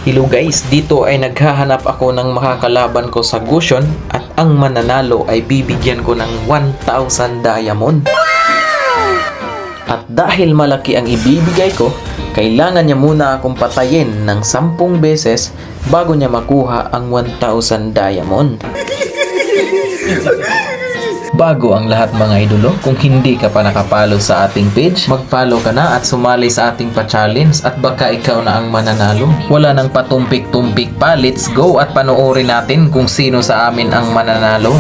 Hello guys, dito ay naghahanap ako ng makakalaban ko sa Gusion at ang mananalo ay bibigyan ko ng 1,000 diamond. At dahil malaki ang ibibigay ko, kailangan niya muna akong patayin ng 10 beses bago niya makuha ang 1,000 diamond. Bago ang lahat mga idolo, kung hindi ka pa nakapalo sa ating page, mag-follow ka na at sumali sa ating pa-challenge at baka ikaw na ang mananalo. Wala nang patumpik-tumpik pa, let's go at panoorin natin kung sino sa amin ang mananalo.